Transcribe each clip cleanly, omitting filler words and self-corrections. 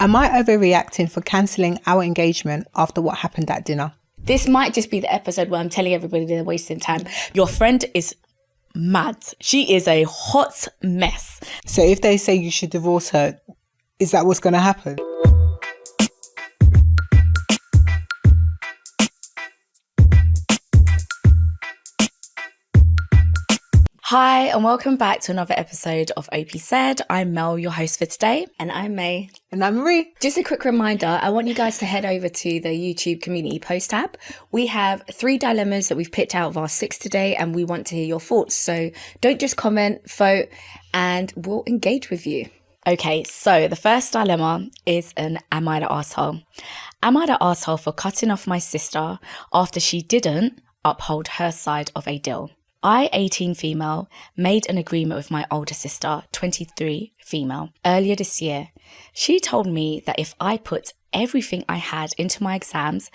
Am I overreacting for cancelling our engagement after what happened at dinner? This might just be the episode where I'm telling everybody they're wasting time. Your friend is mad. She is a hot mess. So if they say you should divorce her, is that what's going to happen? Hi, and welcome back to another episode of OP Said. I'm Mel, your host for today. And I'm May. And I'm Marie. Just a quick reminder, I want you guys to head over to the YouTube community post tab. We have 3 dilemmas that we've picked out of our 6 today, and we want to hear your thoughts. So don't just comment, vote, and we'll engage with you. Okay, so the first dilemma is am I the arsehole? Am I the arsehole for cutting off my sister after she didn't uphold her side of a deal? I, 18 female, made an agreement with my older sister, 23 female, earlier this year. She told me that if I put everything I had into my exams,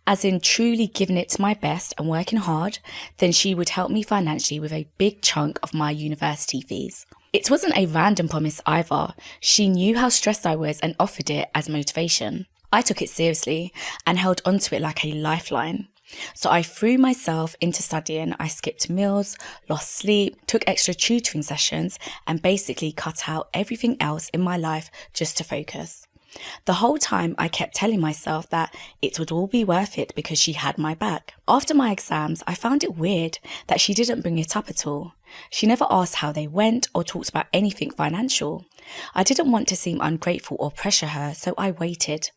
as in truly giving it to my best and working hard, then she would help me financially with a big chunk of my university fees. It wasn't a random promise either. She knew how stressed I was and offered it as motivation. I took it seriously and held onto it like a lifeline. So I threw myself into studying. I skipped meals, lost sleep, took extra tutoring sessions, and basically cut out everything else in my life just to focus. The whole time I kept telling myself that it would all be worth it because she had my back. After my exams, I found it weird that she didn't bring it up at all. She never asked how they went or talked about anything financial. I didn't want to seem ungrateful or pressure her, so I waited.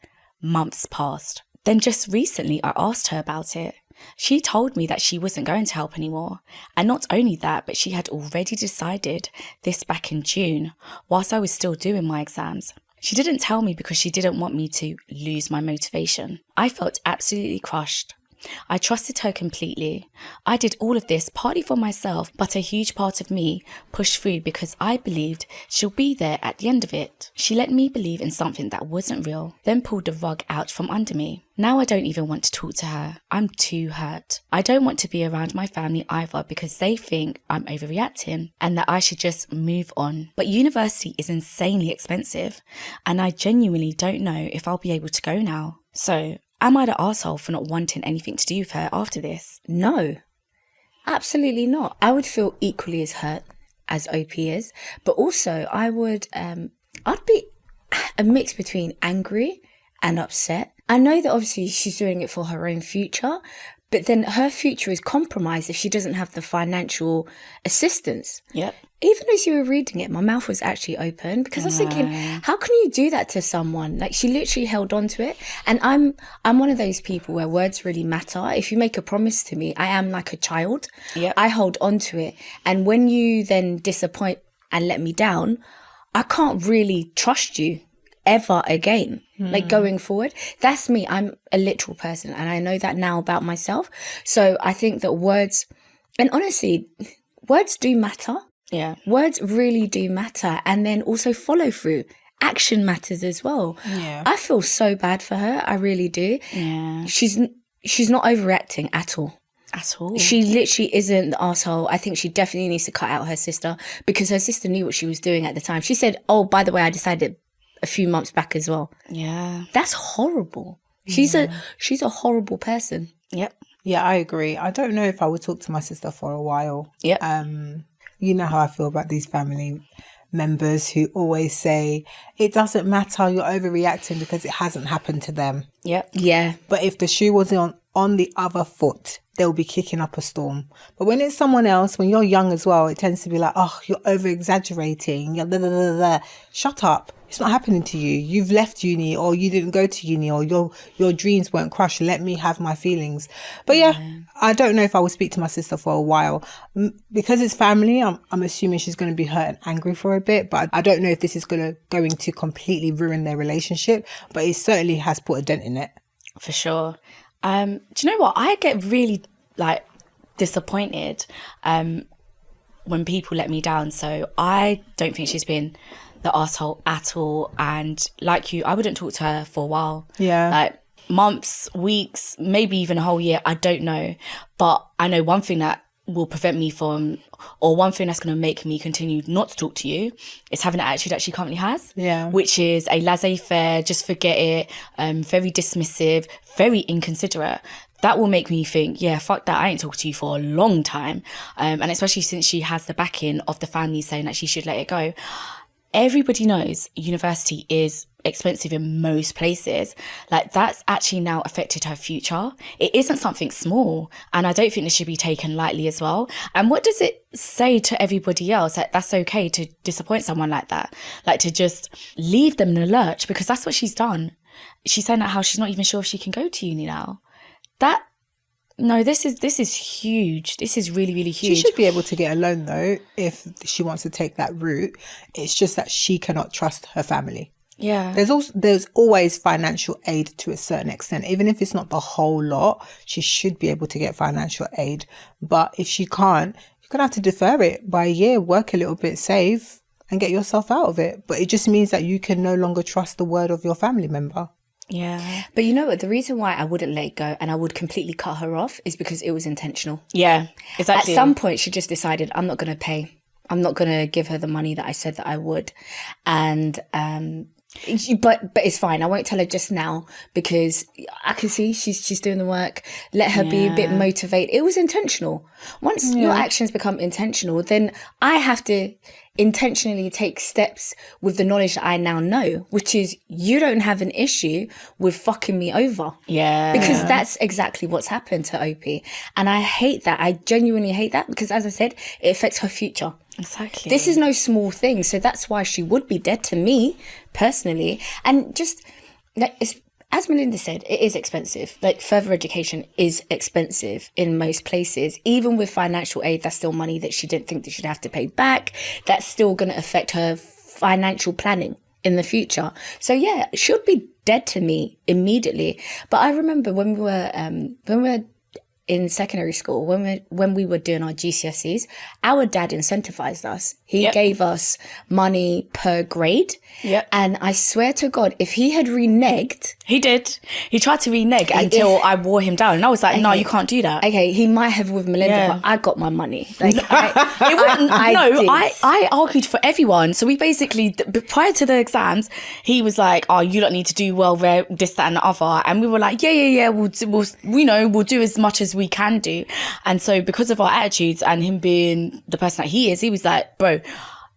Months passed. Then just recently I asked her about it. She told me that she wasn't going to help anymore. And not only that, but she had already decided this back in June, whilst I was still doing my exams. She didn't tell me because she didn't want me to lose my motivation. I felt absolutely crushed. I trusted her completely. I did all of this partly for myself, but a huge part of me pushed through because I believed she'll be there at the end of it. She let me believe in something that wasn't real, then pulled the rug out from under me. Now I don't even want to talk to her. I'm too hurt. I don't want to be around my family either because they think I'm overreacting and that I should just move on. But university is insanely expensive and I genuinely don't know if I'll be able to go now. So, am I the arsehole for not wanting anything to do with her after this? No, absolutely not. I would feel equally as hurt as OP is, but also I'd be a mix between angry and upset. I know that obviously she's doing it for her own future, but then her future is compromised if she doesn't have the financial assistance. Yep. Even as you were reading it, my mouth was actually open because I was thinking, how can you do that to someone? Like, she literally held on to it. And I'm one of those people where words really matter. If you make a promise to me, I am like a child. Yep. I hold on to it. And when you then disappoint and let me down, I can't really trust you ever again. Like, going forward, that's me. I'm a literal person and I know that now about myself. So I think that words, and honestly, words do matter. Yeah. Words really do matter. And then also follow through. Action matters as well. Yeah. I feel so bad for her. I really do. Yeah. She's not overreacting at all. At all. She literally isn't the arsehole. I think she definitely needs to cut out her sister because her sister knew what she was doing at the time. She said, oh, by the way, I decided a few months back as well. Yeah. That's horrible. She's a horrible person. Yep. Yeah, I agree. I don't know if I would talk to my sister for a while. Yep. You know how I feel about these family members who always say, it doesn't matter, you're overreacting because it hasn't happened to them. Yep. Yeah. But if the shoe was on the other foot, they'll be kicking up a storm. But when it's someone else, when you're young as well, it tends to be like, oh, you're over-exaggerating. You're blah, blah, blah, blah. Shut up. It's not happening to you. You've left uni or you didn't go to uni or your dreams weren't crushed. Let me have my feelings. But yeah, I don't know if I would speak to my sister for a while. Because it's family, I'm assuming she's going to be hurt and angry for a bit. But I don't know if this is going to completely ruin their relationship. But it certainly has put a dent in it. For sure. Do you know what? I get really disappointed when people let me down. So I don't think she's been the arsehole at all. And like you, I wouldn't talk to her for a while. Yeah. Like months, weeks, maybe even a whole year. I don't know. But I know one thing that will prevent me from, or one thing that's going to make me continue not to talk to you is having the attitude that she currently has. Yeah. Which is a laissez-faire, just forget it, very dismissive, very inconsiderate. That will make me think, yeah, fuck that, I ain't talked to you for a long time. And especially since she has the backing of the family saying that she should let it go. Everybody knows university is expensive in most places. Like, that's actually now affected her future. It isn't something small, and I don't think this should be taken lightly as well. And what does it say to everybody else that that's okay to disappoint someone like that, like to just leave them in a lurch? Because that's what she's done. She's saying that how she's not even sure if she can go to uni now. This is huge. This is really, really huge. She should be able to get a loan though if she wants to take that route. It's just that she cannot trust her family. Yeah. There's always financial aid to a certain extent. Even if it's not the whole lot, she should be able to get financial aid. But if she can't, you're going to have to defer it by a year, work a little bit, save, and get yourself out of it. But it just means that you can no longer trust the word of your family member. Yeah. But you know what? The reason why I wouldn't let it go and I would completely cut her off is because it was intentional. Yeah, exactly. At some point, she just decided, I'm not going to pay. I'm not going to give her the money that I said that I would. And, but it's fine. I won't tell her just now because I can see she's doing the work. Let her be a bit motivated. It was intentional. Once your actions become intentional, then I have to intentionally take steps with the knowledge that I now know, which is you don't have an issue with fucking me over. Yeah. Because that's exactly what's happened to OP. And I hate that. I genuinely hate that because, as I said, it affects her future. Exactly. This is no small thing. So that's why she would be dead to me personally. And just like, as Melinda said, it is expensive. Like, further education is expensive in most places. Even with financial aid, that's still money that she didn't think that she'd have to pay back. That's still going to affect her financial planning in the future. So yeah, she'll be dead to me immediately. But I remember when we were in secondary school, when we were doing our GCSEs, our dad incentivized us. He gave us money per grade. Yep. And I swear to God, if he had reneged... He did. He tried to renege until I wore him down. And I was like, no, you can't do that. Okay, he might have with Melinda, but I got my money. Like, I argued for everyone. So we basically, prior to the exams, he was like, oh, you don't need to do well there, this, that, and the other. And we were like, yeah, we'll do as much as we can do. And so because of our attitudes and him being the person that he is, he was like, bro,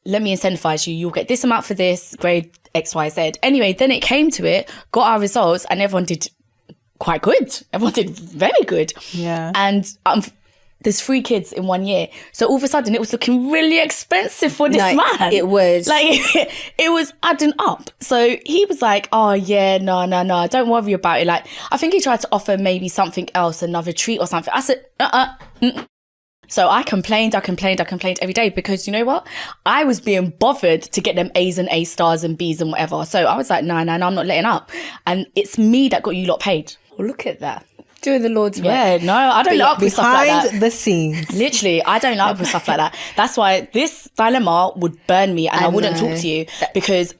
let me incentivize you. You'll get this amount for this grade X, Y, Z. Anyway, then it came to it, got our results, and everyone did quite good. Everyone did very good. Yeah. And there's 3 kids in 1 year. So all of a sudden it was looking really expensive for this man. It was. Like, it was adding up. So he was like, oh yeah, no, don't worry about it. Like, I think he tried to offer maybe something else, another treat or something. I said, So I complained every day because, you know what? I was being bothered to get them A's and A stars and B's and whatever. So I was like, no, I'm not letting up. And it's me that got you lot paid. Well, look at that. Doing the Lord's work. Yeah, no, I don't like with stuff like that. Behind the scenes. Literally, I don't like with stuff like that. That's why this dilemma would burn me and I wouldn't talk to you because...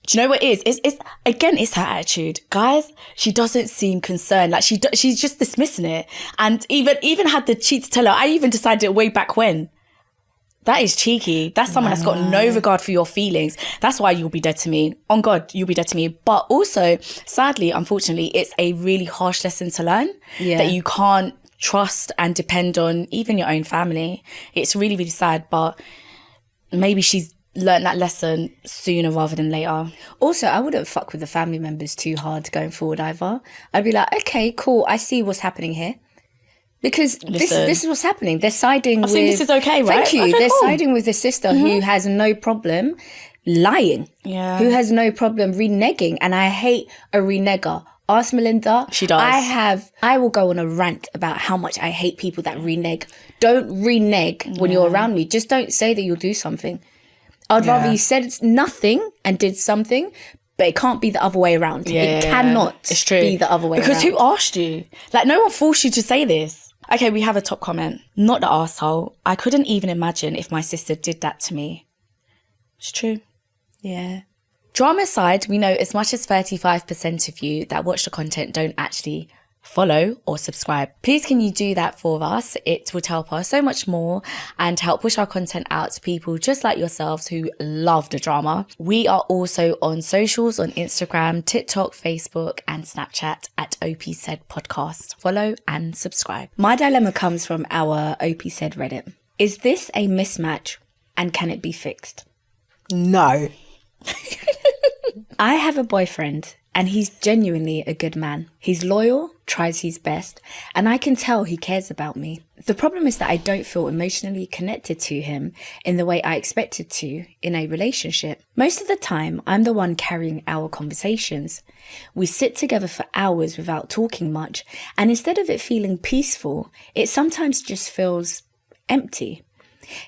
Do you know what it is? It's her attitude. Guys, she doesn't seem concerned. Like, she's just dismissing it. And even had the cheek to tell her, I even decided it way back when. That is cheeky. That's someone that's got no regard for your feelings. That's why you'll be dead to me. On God, you'll be dead to me. But also, sadly, unfortunately, it's a really harsh lesson to learn that you can't trust and depend on even your own family. It's really, really sad, but maybe she's learn that lesson sooner rather than later. Also, I wouldn't fuck with the family members too hard going forward either. I'd be like, okay, cool, I see what's happening here. Because this is what's happening. They're siding with... I think this is okay, right? Thank you. Okay, They're cool. siding with the sister who has no problem lying. Yeah. Who has no problem reneging. And I hate a reneger. Ask Melinda. She does. I will go on a rant about how much I hate people that renege. Don't renege when you're around me. Just don't say that you'll do something. I'd rather you said nothing and did something, but it can't be the other way around. It cannot it's true. be the other way because around. who asked you? Like, no one forced you to say this. Okay, we have a top comment. Not the arsehole. I couldn't even imagine if my sister did that to me. It's true. Yeah. Drama aside, we know as much as 35% of you that watch the content don't actually follow or subscribe. Please can you do that for us? It would help us so much more and help push our content out to people just like yourselves who love the drama. We are also on socials on Instagram, TikTok, Facebook and Snapchat at OP Said Podcast. Follow and subscribe. My dilemma comes from our OP Said Reddit. Is this a mismatch and can it be fixed? No. I have a boyfriend and he's genuinely a good man. He's loyal, tries his best, and I can tell he cares about me. The problem is that I don't feel emotionally connected to him in the way I expected to in a relationship. Most of the time, I'm the one carrying our conversations. We sit together for hours without talking much, and instead of it feeling peaceful, it sometimes just feels empty.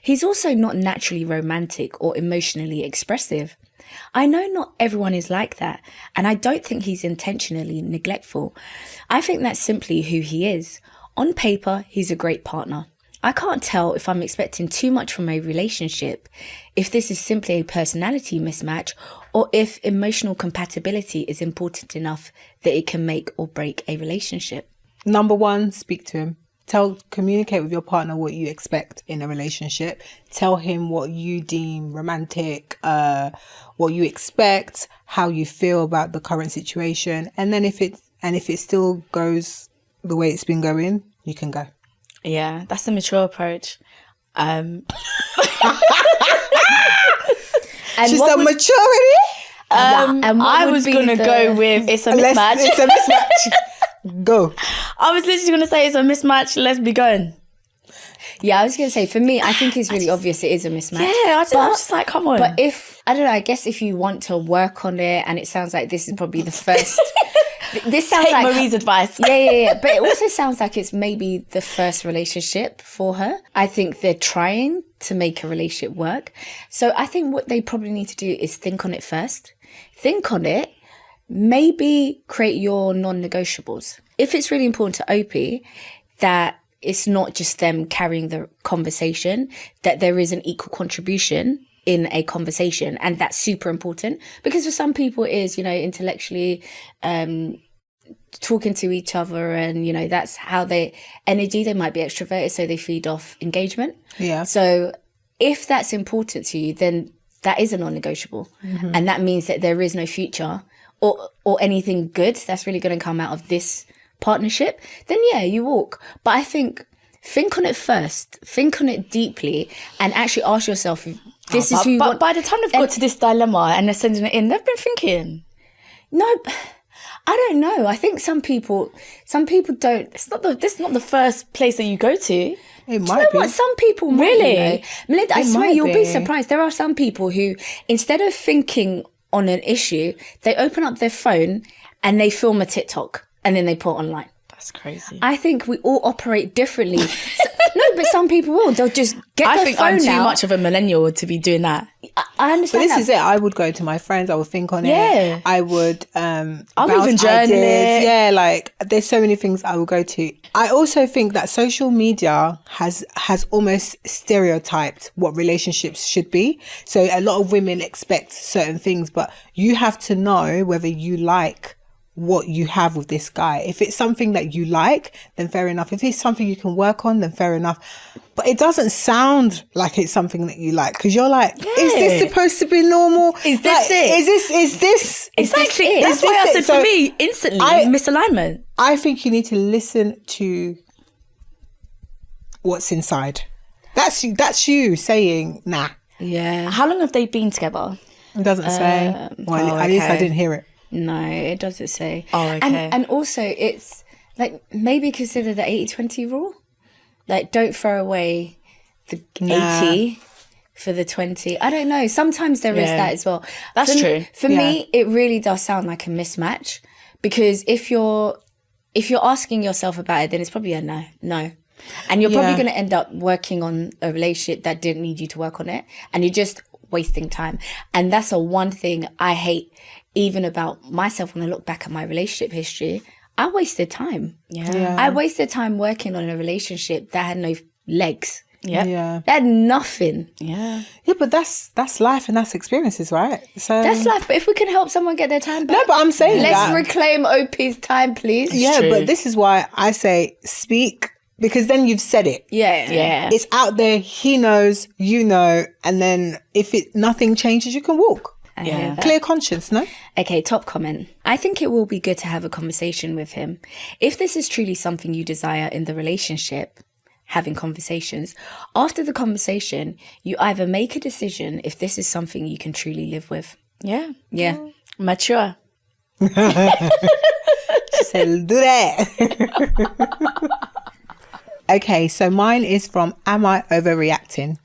He's also not naturally romantic or emotionally expressive. I know not everyone is like that, and I don't think he's intentionally neglectful. I think that's simply who he is. On paper, he's a great partner. I can't tell if I'm expecting too much from a relationship, if this is simply a personality mismatch, or if emotional compatibility is important enough that it can make or break a relationship. Number one, speak to him. Communicate with your partner what you expect in a relationship. Tell him what you deem romantic, what you expect, how you feel about the current situation. And then if it still goes the way it's been going, you can go. Yeah, that's a mature approach. And She's the maturity. And I was going to go with it's a mismatch. It's a mismatch. Go. I was literally going to say it's a mismatch. Let's be going. Yeah, I was going to say, for me, I think it's really obvious it is a mismatch. Yeah, I'm just like, come on. But I guess if you want to work on it, and it sounds like this is probably the first... This sounds Take like Marie's advice. Yeah. But it also sounds like it's maybe the first relationship for her. I think they're trying to make a relationship work. So I think what they probably need to do is think on it first. Think on it. Maybe create your non-negotiables. If it's really important to OP that it's not just them carrying the conversation, that there is an equal contribution in a conversation, and that's super important because for some people it is, intellectually talking to each other, and that's how they might be extroverted, so they feed off engagement. Yeah. So if that's important to you, then that is a non-negotiable, and that means that there is no future or anything good that's really going to come out of this partnership. Then yeah, you walk. But I think on it first, think on it deeply, and actually ask yourself if this is who you want. By the time they've got to this dilemma and they're sending it in, they've been thinking. No, I don't know. I think some people don't. This is not the first place that you go to. It might be. What? Some people might, Really? Melinda, I It swear might you'll be be. surprised. There are some people who, instead of thinking on an issue, they open up their phone and they film a TikTok and then they put it online. That's crazy. I think we all operate differently. But some people will. They'll just get I their think phone I'm too out. much of a millennial to be doing that. I But understand this that. is it. I would go to my friends. I would think on Yeah. it. I would I'll bounce even journal ideas. it. Yeah, like there's so many things I will go to. I also think that social media has almost stereotyped what relationships should be. So a lot of women expect certain things, but you have to know whether you like what you have with this guy. If it's something that you like, then fair enough. If it's something you can work on, then fair enough. But it doesn't sound like it's something that you like, because you're like, is this supposed to be normal? Is this it? Is this Exactly. it? That's Is why I this said it? So for me, instantly, misalignment. I think you need to listen to what's inside. That's you saying, nah. Yeah. How long have they been together? It doesn't say. Well, at least I okay. didn't hear it. No, it doesn't say. Oh, okay. And also, it's like maybe consider the 80-20 rule. Like, don't throw away the 80 for the 20. I don't know. Sometimes there is that as well. That's true. For me, it really does sound like a mismatch, because if you're asking yourself about it, then it's probably a no. And you're probably going to end up working on a relationship that didn't need you to work on it, and you're just wasting time. And that's a one thing I hate even about myself when I look back at my relationship history. I wasted time. Yeah. I wasted time working on a relationship that had no legs. Yeah. They had nothing. Yeah. Yeah, but that's life and that's experiences, right? So That's life. But if we can help someone get their time back. No, but I'm saying Let's that. reclaim OP's time, please. Yeah, true. but this is why I say speak, because then you've said it. Yeah. Yeah. It's out there. He knows, you know, and then if nothing changes, you can walk. Yeah. Clear conscience, no? Okay, top comment. I think it will be good to have a conversation with him. If this is truly something you desire in the relationship, having conversations, after the conversation, you either make a decision if this is something you can truly live with. Yeah. Yeah. Mature. She said, do that. Okay, so mine is from Am I Overreacting?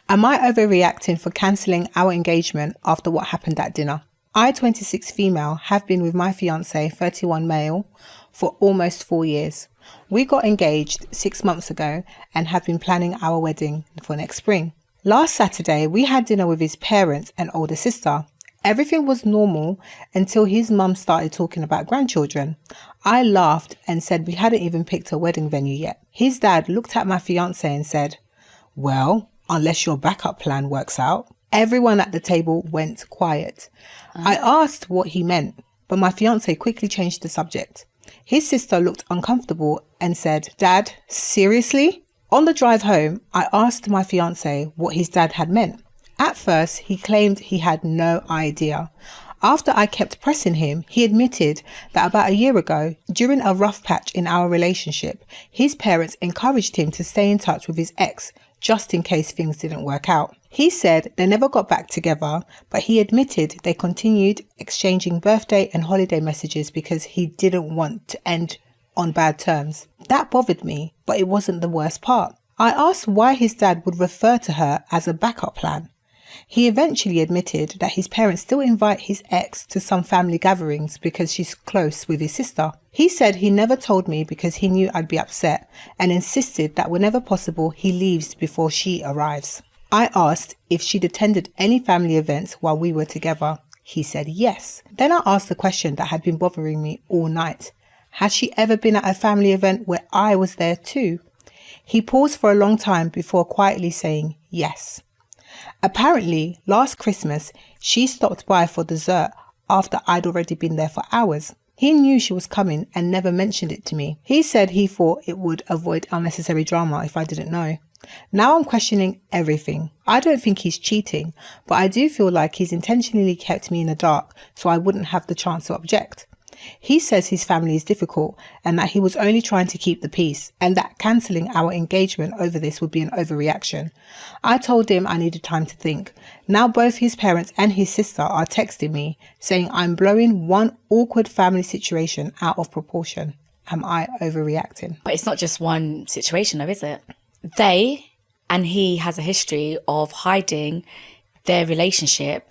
Am I overreacting for cancelling our engagement after what happened at dinner? I, 26 female, have been with my fiance, 31 male, for almost 4 years. We got engaged 6 months ago and have been planning our wedding for next spring. Last Saturday, we had dinner with his parents and older sister. Everything was normal until his mum started talking about grandchildren. I laughed and said we hadn't even picked a wedding venue yet. His dad looked at my fiance and said, well, unless your backup plan works out. Everyone at the table went quiet. I asked what he meant, but my fiance quickly changed the subject. His sister looked uncomfortable and said, Dad, seriously? On the drive home, I asked my fiance what his dad had meant. At first, he claimed he had no idea. After I kept pressing him, he admitted that about a year ago, during a rough patch in our relationship, his parents encouraged him to stay in touch with his ex just in case things didn't work out. He said they never got back together, but he admitted they continued exchanging birthday and holiday messages because he didn't want to end on bad terms. That bothered me, but it wasn't the worst part. I asked why his dad would refer to her as a backup plan. He eventually admitted that his parents still invite his ex to some family gatherings because she's close with his sister. He said he never told me because he knew I'd be upset and insisted that whenever possible he leaves before she arrives. I asked if she'd attended any family events while we were together. He said yes. Then I asked the question that had been bothering me all night. Had she ever been at a family event where I was there too? He paused for a long time before quietly saying yes. Apparently, last Christmas, she stopped by for dessert after I'd already been there for hours. He knew she was coming and never mentioned it to me. He said he thought it would avoid unnecessary drama if I didn't know. Now I'm questioning everything. I don't think he's cheating, but I do feel like he's intentionally kept me in the dark so I wouldn't have the chance to object. He says his family is difficult and that he was only trying to keep the peace and that cancelling our engagement over this would be an overreaction. I told him I needed time to think. Now both his parents and his sister are texting me saying I'm blowing one awkward family situation out of proportion. Am I overreacting? But it's not just one situation though, is it? They and he has a history of hiding their relationship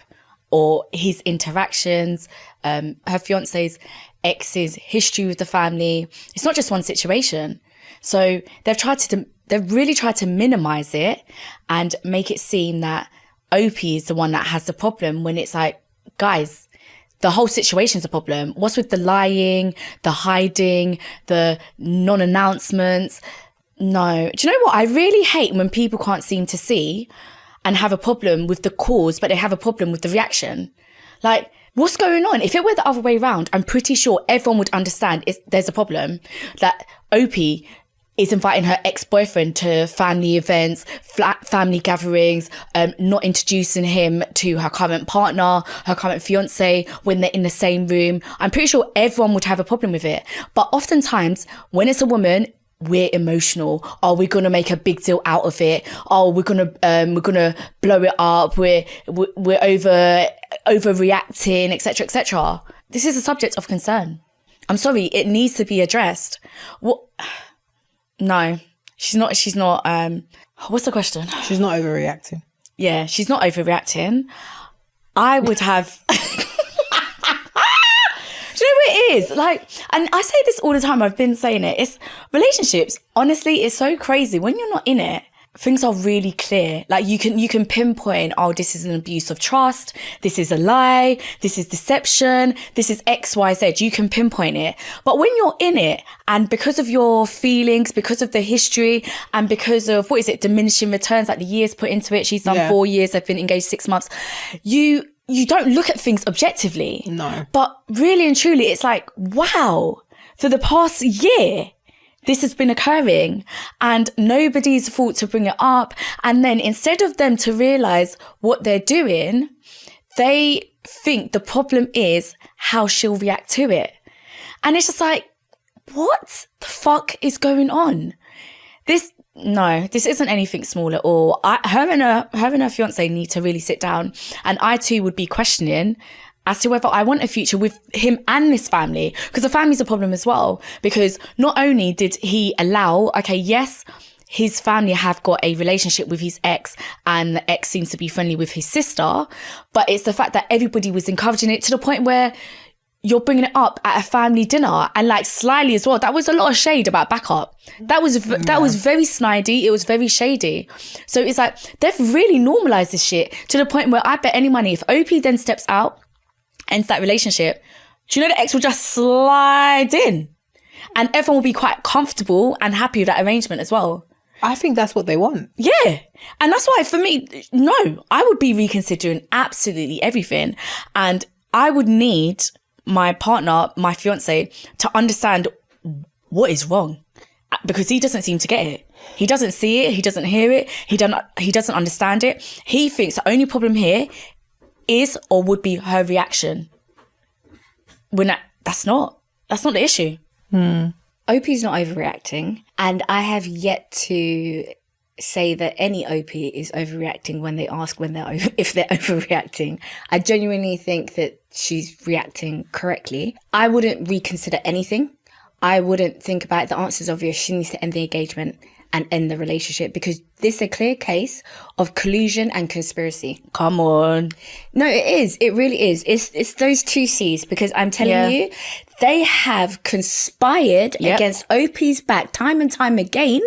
or his interactions, her fiance's ex's history with the family. It's not just one situation. So they've really tried to minimize it and make it seem that Opie is the one that has the problem when it's like, guys, the whole situation's a problem. What's with the lying, the hiding, the non-announcements? No. Do you know what? I really hate when people can't seem to see and have a problem with the cause, but they have a problem with the reaction. Like, what's going on? If it were the other way around, I'm pretty sure everyone would understand there's a problem. That Opie is inviting her ex-boyfriend to family events, family gatherings, not introducing him to her current partner, her current fiance when they're in the same room. I'm pretty sure everyone would have a problem with it. But oftentimes, when it's a woman, we're emotional. Oh, we're gonna make a big deal out of it. Oh, we're gonna blow it up. We're overreacting, etc., etc. This is a subject of concern. I'm sorry, it needs to be addressed. What? No, she's not. What's the question? She's not overreacting. Yeah, she's not overreacting. I would have. Do you know what it is? Like, and I say this all the time, I've been saying it. It's relationships. Honestly, it's so crazy. When you're not in it, things are really clear. Like you can pinpoint, oh, this is an abuse of trust. This is a lie. This is deception. This is X, Y, Z. You can pinpoint it. But when you're in it, and because of your feelings, because of the history, and because of, diminishing returns, like the years put into it. She's done 4 years. They've been engaged 6 months. You don't look at things objectively. No. But really and truly, it's like, wow, for the past year, this has been occurring and nobody's thought to bring it up. And then instead of them to realize what they're doing, they think the problem is how she'll react to it. And it's just like, what the fuck is going on? This isn't anything small at all. Her and her fiance need to really sit down, and I too would be questioning as to whether I want a future with him and this family, because the family's a problem as well. Because not only did he allow, yes, his family have got a relationship with his ex, and the ex seems to be friendly with his sister, but it's the fact that everybody was encouraging it to the point where you're bringing it up at a family dinner, and like slyly as well. That was a lot of shade about backup. That was very snidey. It was very shady. So it's like they've really normalized this shit to the point where I bet any money if OP then steps out, ends that relationship, do you know the ex will just slide in, and everyone will be quite comfortable and happy with that arrangement as well. I think that's what they want. Yeah. And that's why for me, no, I would be reconsidering absolutely everything. And I would need my partner, my fiance, to understand what is wrong, because he doesn't seem to get it. He doesn't see it. He doesn't hear it. He doesn't understand it. He thinks the only problem here is or would be her reaction. When that's not the issue. OP's not overreacting, and I have yet to say that any OP is overreacting when they ask if they're overreacting. I genuinely think that she's reacting correctly. I wouldn't reconsider anything. I wouldn't think about it. The answer's obvious. She needs to end the engagement and end the relationship, because this is a clear case of collusion and conspiracy. Come on. No, it is. It really is. It's those two C's, because I'm telling you, they have conspired against OP's back time and time again,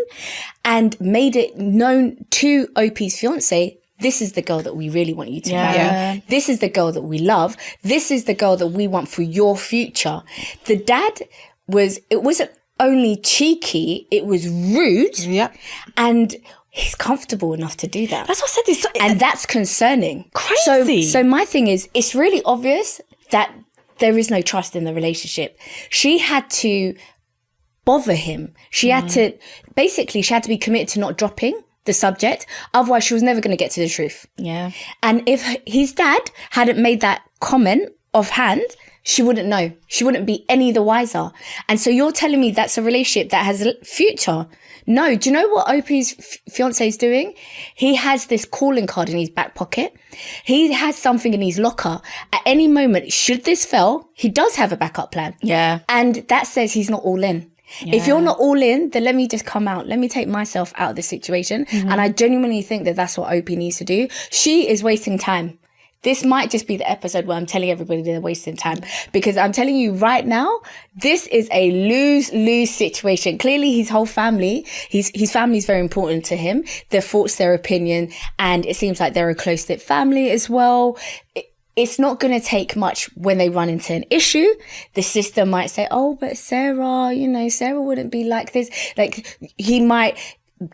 and made it known to OP's fiance, this is the girl that we really want you to marry. This is the girl that we love. This is the girl that we want for your future. The dad wasn't only cheeky, it was rude. And he's comfortable enough to do that. That's what I said. And that's concerning. Crazy. So my thing is, it's really obvious that there is no trust in the relationship. She had to bother him. She had to be committed to not dropping the subject. Otherwise, she was never going to get to the truth. Yeah. And if his dad hadn't made that comment offhand, she wouldn't know. She wouldn't be any the wiser. And so you're telling me that's a relationship that has a future? No. Do you know what OP's fiance is doing? He has this calling card in his back pocket. He has something in his locker. At any moment, should this fail, he does have a backup plan. Yeah. And that says he's not all in. Yeah. If you're not all in, then let me just come out. Let me take myself out of the situation. And I genuinely think that that's what OP needs to do. She is wasting time. This might just be the episode where I'm telling everybody they're wasting time, because I'm telling you right now, this is a lose-lose situation. Clearly, his whole family, his family is very important to him, their thoughts, their opinion, and it seems like they're a close-knit family as well. It's not going to take much when they run into an issue. The sister might say, oh, but Sarah, Sarah wouldn't be like this. Like, he might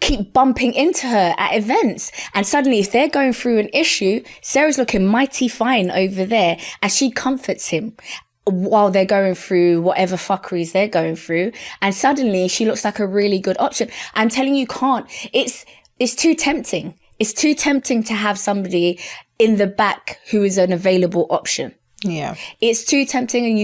keep bumping into her at events, and suddenly if they're going through an issue, Sarah's looking mighty fine over there, and she comforts him while they're going through whatever fuckeries they're going through, and suddenly she looks like a really good option. I'm telling you, it's too tempting. It's too tempting to have somebody in the back who is an available option. Yeah. It's too tempting, and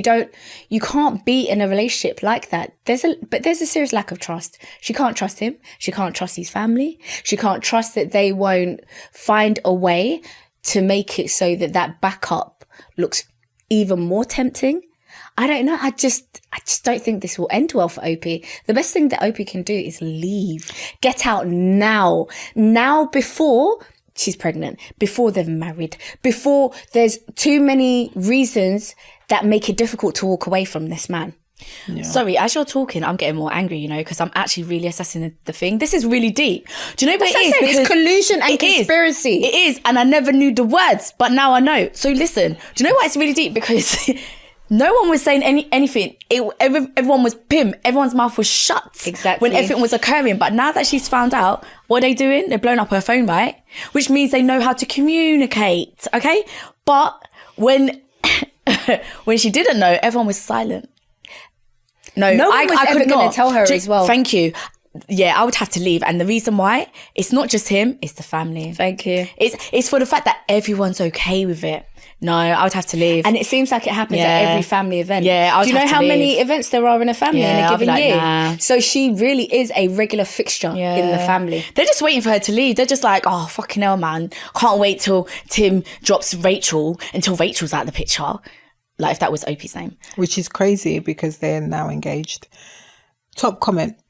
you can't be in a relationship like that. There's a serious lack of trust. She can't trust him. She can't trust his family. She can't trust that they won't find a way to make it so that backup looks even more tempting. I don't know. I just don't think this will end well for OP. The best thing that OP can do is leave. Get out now. Now, before she's pregnant, before they're married, before there's too many reasons that make it difficult to walk away from this man. Sorry, as you're talking, I'm getting more angry, because I'm actually really assessing the thing. This is really deep. Do you know what it is? It's collusion and conspiracy. It is, and I never knew the words, but now I know. So listen, do you know why it's really deep? Because no one was saying anything. Everyone was pim. Everyone's mouth was shut. Exactly. When everything was occurring. But now that she's found out, what are they doing? They're blowing up her phone, right? Which means they know how to communicate, okay? But when she didn't know, everyone was silent. No one was ever going to tell her as well. Thank you. Yeah, I would have to leave. And the reason why, it's not just him, it's the family. Thank you. It's for the fact that everyone's okay with it. No, I would have to leave. And it seems like it happens at every family event. Yeah, I would Do you know have to how leave. many events there are in a family in a I'll be given like, year? nah. So she really is a regular fixture in the family. They're just waiting for her to leave. They're just like, oh, fucking hell, man. Can't wait till Tim drops Rachel until Rachel's out of the picture. Like if that was Opie's name. Which is crazy because they're now engaged. Top comment,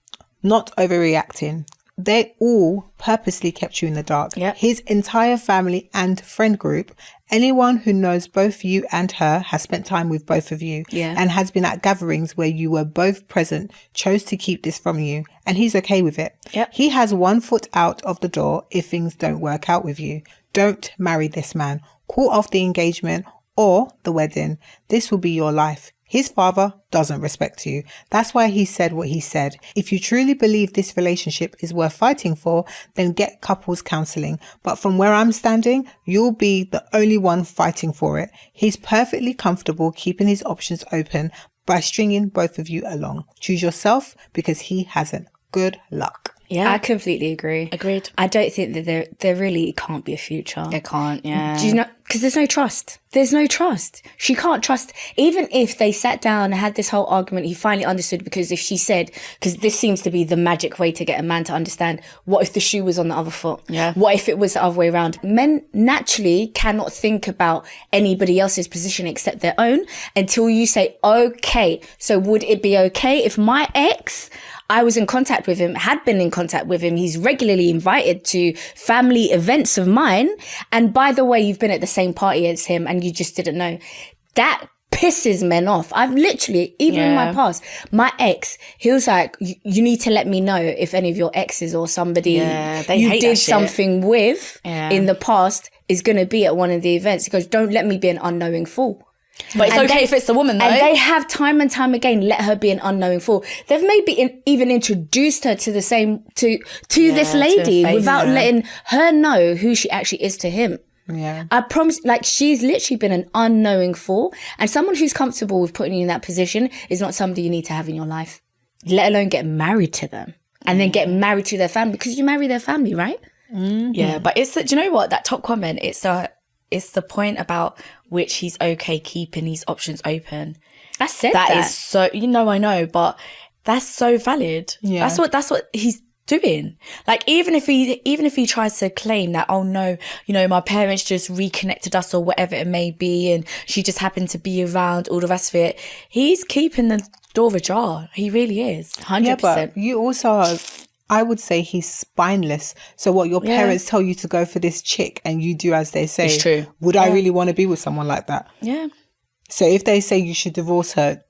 not overreacting. They all purposely kept you in the dark. Yep. His entire family and friend group, anyone who knows both you and her has spent time with both of you and has been at gatherings where you were both present, chose to keep this from you, and he's okay with it. Yep. He has one foot out of the door if things don't work out with you. Don't marry this man. Call off the engagement or the wedding. This will be your life. His father doesn't respect you. That's why he said what he said. If you truly believe this relationship is worth fighting for, then get couples counseling. But from where I'm standing, you'll be the only one fighting for it. He's perfectly comfortable keeping his options open by stringing both of you along. Choose yourself because he hasn't. Good luck. Yeah. I completely agree. Agreed. I don't think that there really can't be a future. There can't, yeah. Do you know? Because there's no trust. There's no trust. She can't trust. Even if they sat down and had this whole argument, he finally understood, because if she said, because this seems to be the magic way to get a man to understand, what if the shoe was on the other foot? Yeah. What if it was the other way around? Men naturally cannot think about anybody else's position except their own until you say, okay, so would it be okay if my ex, I was in contact with him, had been in contact with him, he's regularly invited to family events of mine, and by the way, you've been at the same party as him and you just didn't know. That pisses men off. I've literally, even in my past, my ex, he was like, you need to let me know if any of your exes or somebody you hate did that shit. something with in the past is going to be at one of the events. He goes, don't let me be an unknowing fool. But it's okay if it's the woman, though. And they have time and time again let her be an unknowing fool. They've maybe even introduced her to the same to this lady without letting her know who she actually is to him. Yeah. I promise, like, she's literally been an unknowing fool. And someone who's comfortable with putting you in that position is not somebody you need to have in your life, let alone get married to them and then get married to their family, because you marry their family, right? Mm-hmm. Yeah, but do you know what? That top comment, it's the point about which he's okay keeping these options open. I said that. That is so, I know, but that's so valid. Yeah. That's what he's doing. Like, even if he tries to claim that, oh no, my parents just reconnected us or whatever it may be, and she just happened to be around, all the rest of it, he's keeping the door ajar. He really is. 100%. Yeah, but you also are, I would say he's spineless. So what, your parents tell you to go for this chick and you do as they say. It's true. Would I really want to be with someone like that? Yeah. So if they say you should divorce her,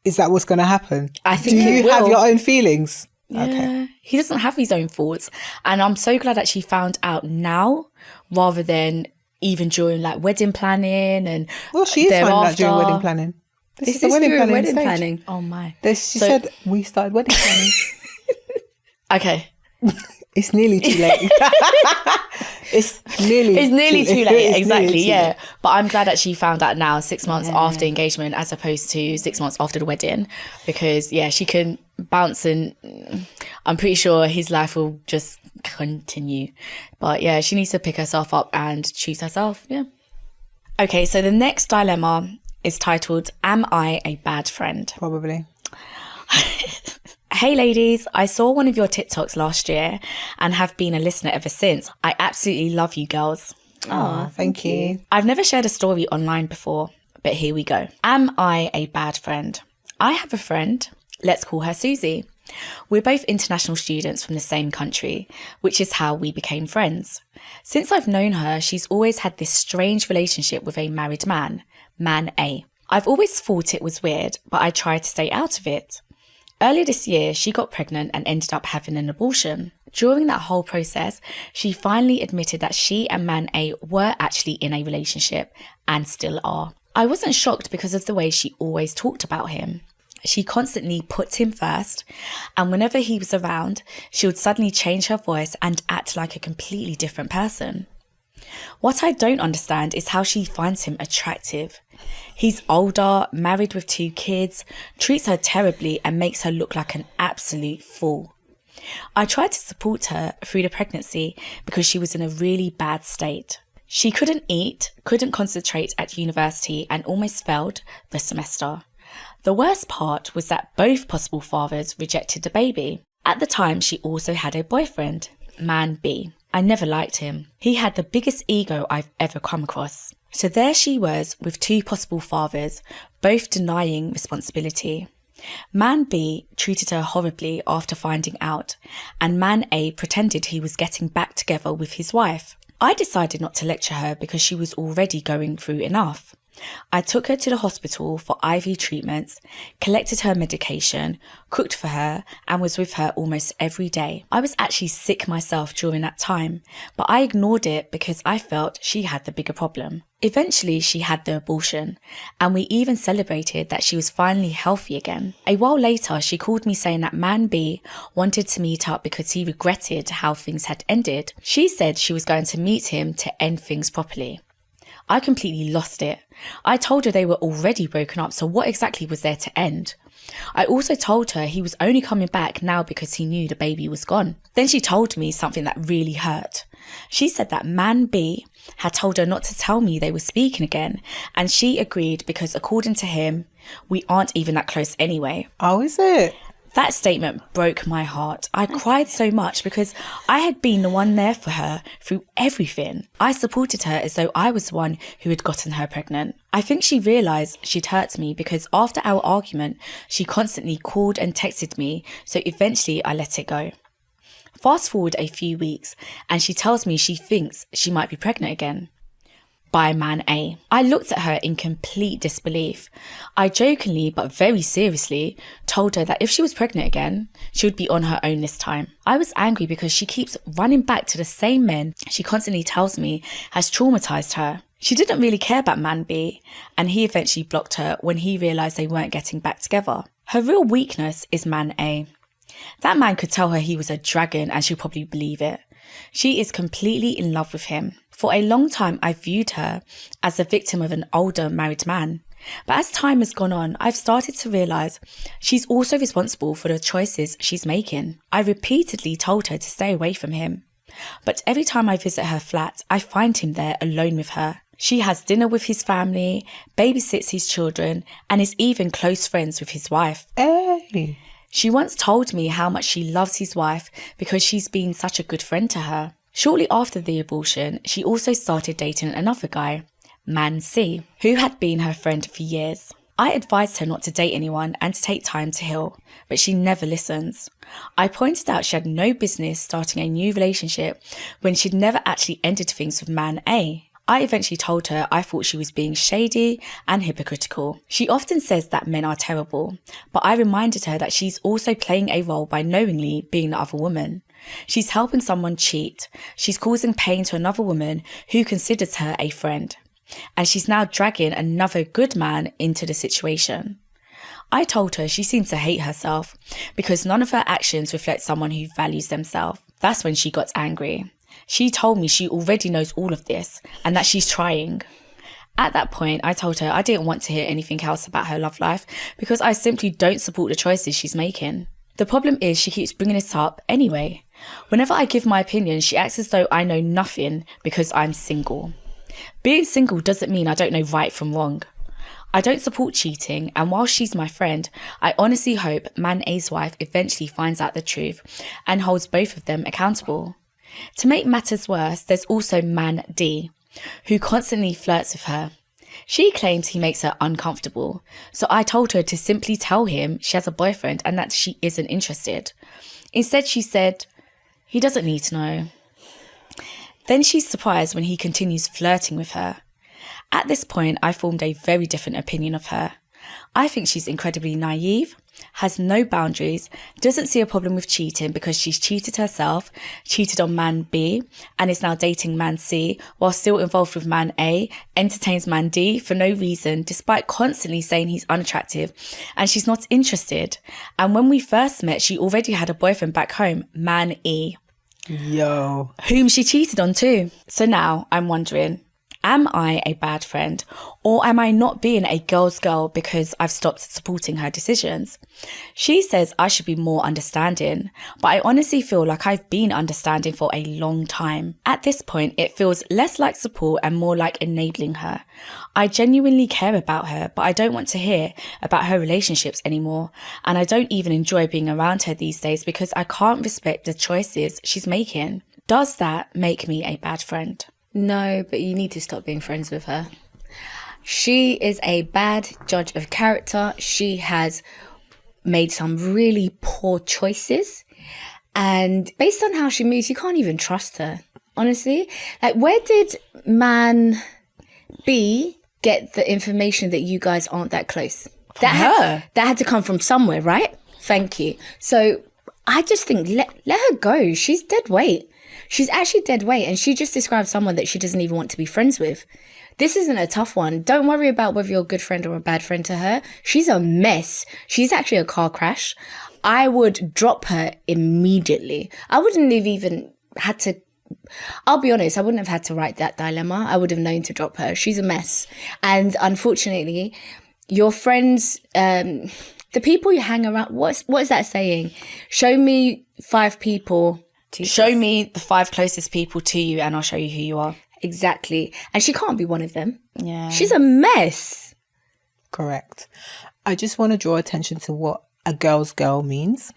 is that what's going to happen? I think Do you it have will. your own feelings? Yeah. Okay. He doesn't have his own thoughts. And I'm so glad that she found out now rather than even during like wedding planning and Well, she is finding out thereafter. during wedding planning. This is the This wedding during planning wedding stage. planning. Oh my. She So- said we started wedding planning. Okay. It's nearly too late. It's nearly too late. it's nearly Exactly. too Yeah. late. But I'm glad that she found out now 6 months after engagement as opposed to 6 months after the wedding, because she can bounce and I'm pretty sure his life will just continue. But yeah, she needs to pick herself up and choose herself. Yeah. Okay. So the next dilemma is titled, Am I a Bad Friend? Probably. Hey ladies, I saw one of your TikToks last year and have been a listener ever since. I absolutely love you girls. Oh, thank you. I've never shared a story online before, but here we go. Am I a bad friend? I have a friend. Let's call her Susie. We're both international students from the same country, which is how we became friends. Since I've known her, she's always had this strange relationship with a married man, Man A. I've always thought it was weird, but I tried to stay out of it. Earlier this year, she got pregnant and ended up having an abortion. During that whole process, she finally admitted that she and man A were actually in a relationship and still are. I wasn't shocked because of the way she always talked about him. She constantly put him first, and whenever he was around, she would suddenly change her voice and act like a completely different person. What I don't understand is how she finds him attractive. He's older, married with 2 kids, treats her terribly and makes her look like an absolute fool. I tried to support her through the pregnancy because she was in a really bad state. She couldn't eat, couldn't concentrate at university and almost failed the semester. The worst part was that both possible fathers rejected the baby. At the time, she also had a boyfriend, man B. I never liked him. He had the biggest ego I've ever come across. So there she was with 2 possible fathers, both denying responsibility. Man B treated her horribly after finding out, and man A pretended he was getting back together with his wife. I decided not to lecture her because she was already going through enough. I took her to the hospital for IV treatments, collected her medication, cooked for her, and was with her almost every day. I was actually sick myself during that time, but I ignored it because I felt she had the bigger problem. Eventually, she had the abortion, and we even celebrated that she was finally healthy again. A while later, she called me saying that man B wanted to meet up because he regretted how things had ended. She said she was going to meet him to end things properly. I completely lost it. I told her they were already broken up, so what exactly was there to end? I also told her he was only coming back now because he knew the baby was gone. Then she told me something that really hurt. She said that man B had told her not to tell me they were speaking again, and she agreed because according to him, we aren't even that close anyway. Oh, is it? That statement broke my heart. I cried so much because I had been the one there for her through everything. I supported her as though I was the one who had gotten her pregnant. I think she realised she'd hurt me because after our argument, she constantly called and texted me, so eventually I let it go. Fast forward a few weeks and she tells me she thinks she might be pregnant again. By man A. I looked at her in complete disbelief. I jokingly but very seriously told her that if she was pregnant again, she would be on her own this time. I was angry because she keeps running back to the same men she constantly tells me has traumatized her. She didn't really care about man B, and he eventually blocked her when he realized they weren't getting back together. Her real weakness is man A. That man could tell her he was a dragon and she'll probably believe it. She is completely in love with him. For a long time, I viewed her as the victim of an older married man. But as time has gone on, I've started to realise she's also responsible for the choices she's making. I repeatedly told her to stay away from him. But every time I visit her flat, I find him there alone with her. She has dinner with his family, babysits his children, and is even close friends with his wife. Hey. She once told me how much she loves his wife because she's been such a good friend to her. Shortly after the abortion, she also started dating another guy, man C, who had been her friend for years. I advised her not to date anyone and to take time to heal, but she never listens. I pointed out she had no business starting a new relationship when she'd never actually ended things with man A. I eventually told her I thought she was being shady and hypocritical. She often says that men are terrible, but I reminded her that she's also playing a role by knowingly being the other woman. She's helping someone cheat. She's causing pain to another woman who considers her a friend. And she's now dragging another good man into the situation. I told her she seems to hate herself because none of her actions reflect someone who values themselves. That's when she got angry. She told me she already knows all of this and that she's trying. At that point, I told her I didn't want to hear anything else about her love life because I simply don't support the choices she's making. The problem is she keeps bringing it up anyway. Whenever I give my opinion, she acts as though I know nothing because I'm single. Being single doesn't mean I don't know right from wrong. I don't support cheating, and while she's my friend, I honestly hope man A's wife eventually finds out the truth and holds both of them accountable. To make matters worse, there's also man D, who constantly flirts with her. She claims he makes her uncomfortable, so I told her to simply tell him she has a boyfriend and that she isn't interested. Instead, she said, he doesn't need to know. Then she's surprised when he continues flirting with her. At this point, I formed a very different opinion of her. I think she's incredibly naive, has no boundaries, doesn't see a problem with cheating because she's cheated herself, cheated on man B, and is now dating man C, while still involved with man A, entertains man D for no reason, despite constantly saying he's unattractive, and she's not interested. And when we first met, she already had a boyfriend back home, man E. Yo. Whom she cheated on too. So now I'm wondering, am I a bad friend, or am I not being a girl's girl because I've stopped supporting her decisions? She says I should be more understanding, but I honestly feel like I've been understanding for a long time. At this point, it feels less like support and more like enabling her. I genuinely care about her, but I don't want to hear about her relationships anymore. And I don't even enjoy being around her these days because I can't respect the choices she's making. Does that make me a bad friend? No, but you need to stop being friends with her. She is a bad judge of character. She has made some really poor choices. And based on how she moves, you can't even trust her. Honestly, like, where did man B get the information that you guys aren't that close? That had to come from somewhere, right? Thank you. So I just think let her go. She's dead weight. She's actually dead weight, and she just described someone that she doesn't even want to be friends with. This isn't a tough one. Don't worry about whether you're a good friend or a bad friend to her. She's a mess. She's actually a car crash. I would drop her immediately. I wouldn't have even had to, I'll be honest, I wouldn't have had to write that dilemma. I would have known to drop her. She's a mess. And unfortunately, your friends, the people you hang around, what is that saying? Show me 5 people. Show me the 5 closest people to you and I'll show you who you are. Exactly. And she can't be one of them. Yeah. She's a mess. Correct. I just want to draw attention to what a girl's girl means.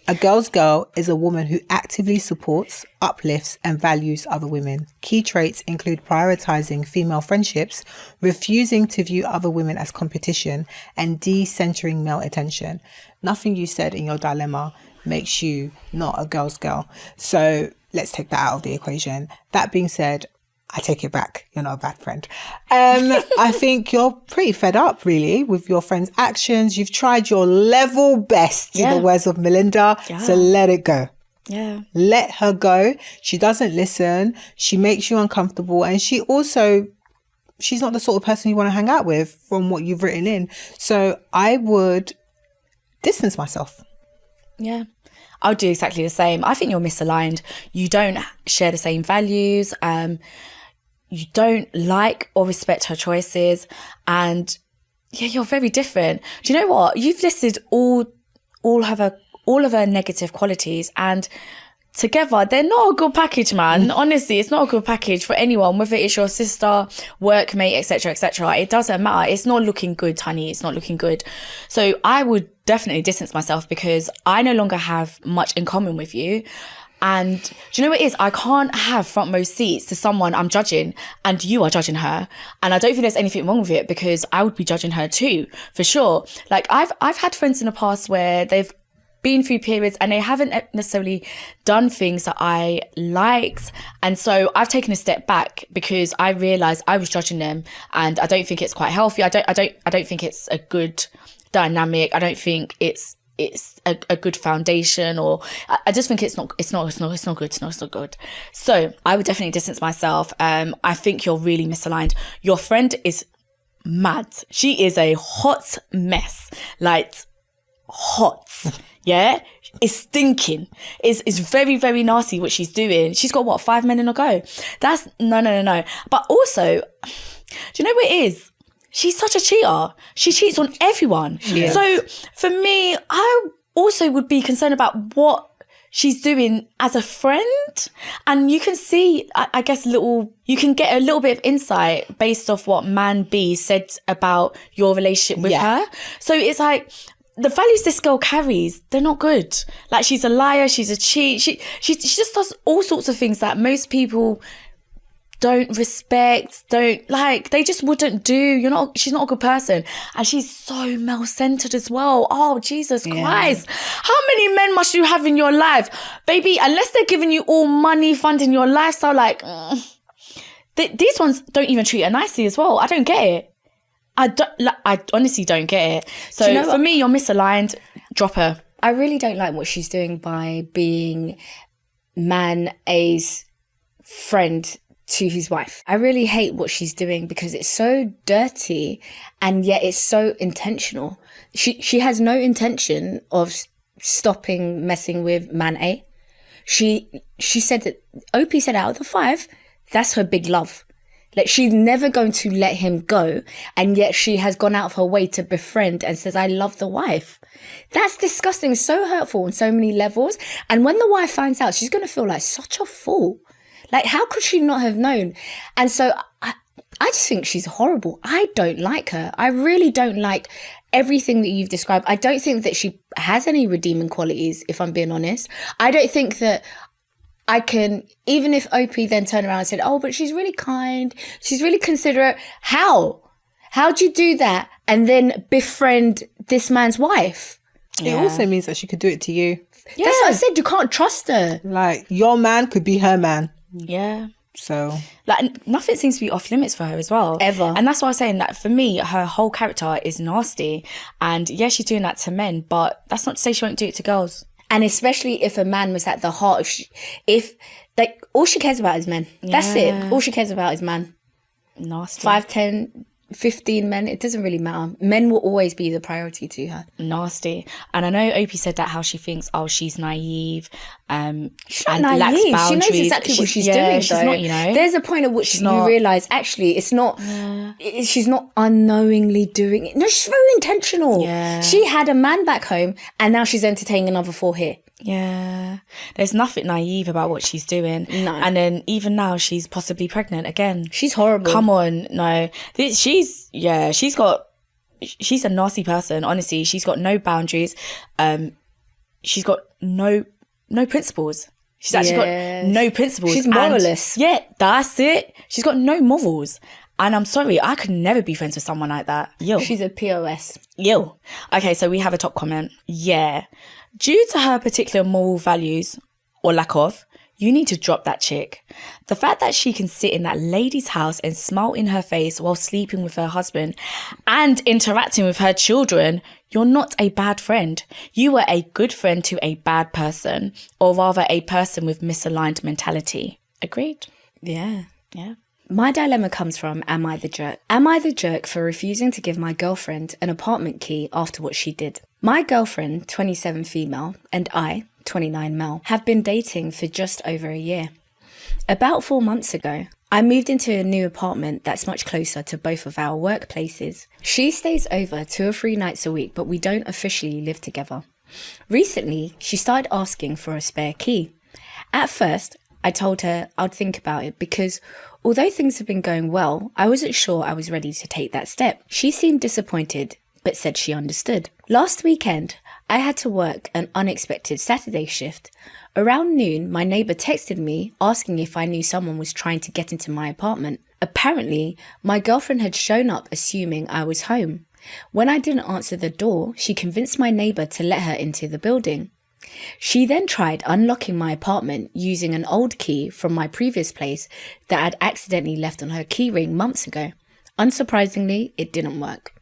A girl's girl is a woman who actively supports, uplifts and values other women. Key traits include prioritizing female friendships, refusing to view other women as competition, and decentering male attention. Nothing you said in your dilemma makes you not a girl's girl. So let's take that out of the equation. That being said, I take it back. You're not a bad friend. I think you're pretty fed up, really, with your friend's actions. You've tried your level best, in the words of Melinda. Yeah. So let it go. Yeah. Let her go. She doesn't listen. She makes you uncomfortable. And she's not the sort of person you want to hang out with from what you've written in. So I would distance myself. Yeah. I'll do exactly the same. I think you're misaligned. You don't share the same values. You don't like or respect her choices. And yeah, you're very different. Do you know what? You've listed all of her negative qualities, and together they're not a good package, man. Honestly, it's not a good package for anyone, whether it's your sister, workmate, etc., etc. It doesn't matter. It's not looking good, honey. It's not looking good. So I would definitely distance myself because I no longer have much in common with you. And do you know what it is? I can't have front row seats to someone I'm judging and you are judging her. And I don't think there's anything wrong with it because I would be judging her too, for sure. Like I've had friends in the past where they've been through periods and they haven't necessarily done things that I liked. And so I've taken a step back because I realized I was judging them, and I don't think it's quite healthy. I don't think it's a good dynamic. I don't think it's a good foundation, or I just think it's not good. So I would definitely distance myself. I think you're really misaligned. Your friend is mad. She is a hot mess. Like, hot. Yeah, it's stinking. It's very, very nasty what she's doing. She's got what, 5 men in a go. That's no. But also, do you know what it is? She's such a cheater. She cheats on everyone. Yes. So for me, I also would be concerned about what she's doing as a friend. And you can see, I guess, you can get a little bit of insight based off what man B said about your relationship with her. So it's like, the values this girl carries, they're not good. Like, she's a liar, she's a cheat. She just does all sorts of things that most people don't respect, they just wouldn't do. She's not a good person. And she's so male-centered as well. Oh, Jesus Christ. How many men must you have in your life? Baby, unless they're giving you all money, funding your lifestyle, These ones don't even treat her nicely as well. I don't get it. I honestly don't get it. So Do you know for what? me, you're misaligned. Drop her. I really don't like what she's doing by being man A's friend to his wife. I really hate what she's doing because it's so dirty and yet it's so intentional. She has no intention of stopping messing with man A. She said that OP said out of the 5, that's her big love. Like, she's never going to let him go, and yet she has gone out of her way to befriend and says, I love the wife. That's disgusting, so hurtful on so many levels. And when the wife finds out, she's going to feel like such a fool. Like, how could she not have known? And so I just think she's horrible. I don't like her. I really don't like everything that you've described. I don't think that she has any redeeming qualities, if I'm being honest. I don't think that I can, even if OP then turned around and said, oh, but she's really kind, she's really considerate. How? How'd you do that and then befriend this man's wife? It also means that she could do it to you. Yeah. That's what I said. You can't trust her. Like, your man could be her man. Yeah. So, like, nothing seems to be off limits for her as well. Ever. And that's why I was saying that for me, her whole character is nasty. And yeah, she's doing that to men, but that's not to say she won't do it to girls. And especially if a man was at the heart of, if like, all she cares about is men. That's it. All she cares about is man. Nasty. 5, 10, 15 men, it doesn't really matter. Men will always be the priority to her. Nasty. And I know Opie said that how she thinks, oh, she's naive. She's not and naive. lacks She boundaries. knows exactly what she's doing. She's though. not, you know. There's a point at which you not. realise actually it's not. She's not unknowingly doing it. No, she's very intentional. Yeah. She had a man back home, and now she's entertaining another 4 here. Yeah. There's nothing naive about what she's doing. No. And then even now she's possibly pregnant again. She's horrible. Come on. No. She's a nasty person. Honestly, she's got no boundaries. She's got no principles. She's actually got no principles. She's And moralless. yeah, that's it. She's got no morals. And I'm sorry, I could never be friends with someone like that. Yo. She's a POS. Yo. Okay, so we have a top comment. Yeah. Due to her particular moral values, or lack of, you need to drop that chick. The fact that she can sit in that lady's house and smile in her face while sleeping with her husband and interacting with her children, you're not a bad friend. You were a good friend to a bad person, or rather a person with misaligned mentality. Agreed? Yeah. Yeah. My dilemma comes from, am I the jerk? Am I the jerk for refusing to give my girlfriend an apartment key after what she did? My girlfriend, 27 female, and I, 29 male, have been dating for just over a year. About 4 months ago, I moved into a new apartment that's much closer to both of our workplaces. She stays over 2 or 3 nights a week, but we don't officially live together. Recently, she started asking for a spare key. At first, I told her I'd think about it because although things have been going well, I wasn't sure I was ready to take that step. She seemed disappointed, but said she understood. Last weekend, I had to work an unexpected Saturday shift. Around noon, my neighbour texted me asking if I knew someone was trying to get into my apartment. Apparently, my girlfriend had shown up assuming I was home. When I didn't answer the door, she convinced my neighbour to let her into the building. She then tried unlocking my apartment using an old key from my previous place that I'd accidentally left on her keyring months ago. Unsurprisingly, it didn't work.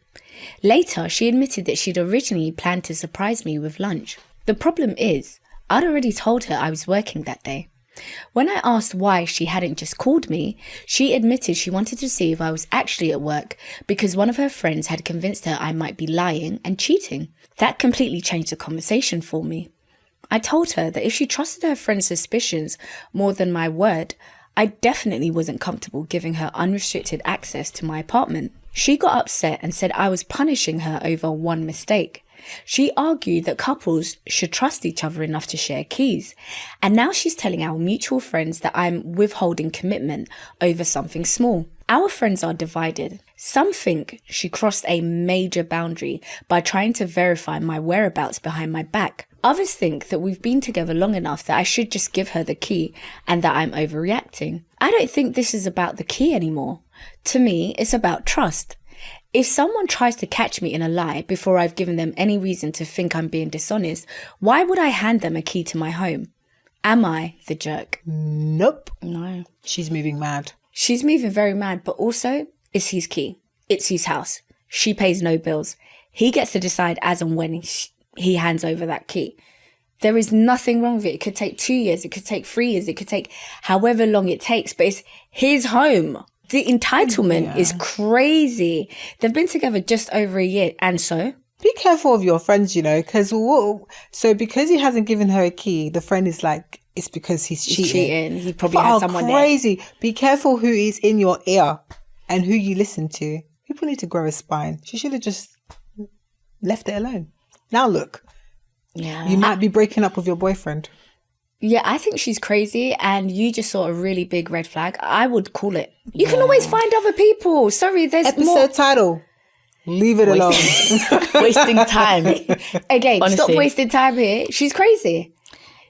Later, she admitted that she'd originally planned to surprise me with lunch. The problem is, I'd already told her I was working that day. When I asked why she hadn't just called me, she admitted she wanted to see if I was actually at work because one of her friends had convinced her I might be lying and cheating. That completely changed the conversation for me. I told her that if she trusted her friend's suspicions more than my word, I definitely wasn't comfortable giving her unrestricted access to my apartment. She got upset and said I was punishing her over one mistake. She argued that couples should trust each other enough to share keys. And now she's telling our mutual friends that I'm withholding commitment over something small. Our friends are divided. Some think she crossed a major boundary by trying to verify my whereabouts behind my back. Others think that we've been together long enough that I should just give her the key and that I'm overreacting. I don't think this is about the key anymore. To me, it's about trust. If someone tries to catch me in a lie before I've given them any reason to think I'm being dishonest, why would I hand them a key to my home? Am I the jerk? nope. No. She's moving mad. She's moving very mad, but also it's his key. It's his house. She pays no bills. He gets to decide as and when he hands over that key. There is nothing wrong with it. It could take 2 years. It could take 3 years. It could take however long it takes, but it's his home. The entitlement is crazy. They've been together just over a year. And so? Be careful of your friends, because because he hasn't given her a key, the friend is like, it's because he's cheating. He probably has someone crazy. Be careful who is in your ear and who you listen to. People need to grow a spine. She should have just left it alone. Now look. Yeah. You might be breaking up with your boyfriend. Yeah, I think she's crazy, and you just saw a really big red flag. I would call it. You can always find other people. Sorry, there's Episode title. Leave it alone. Wasting time. Again, honestly. Stop wasting time here. She's crazy.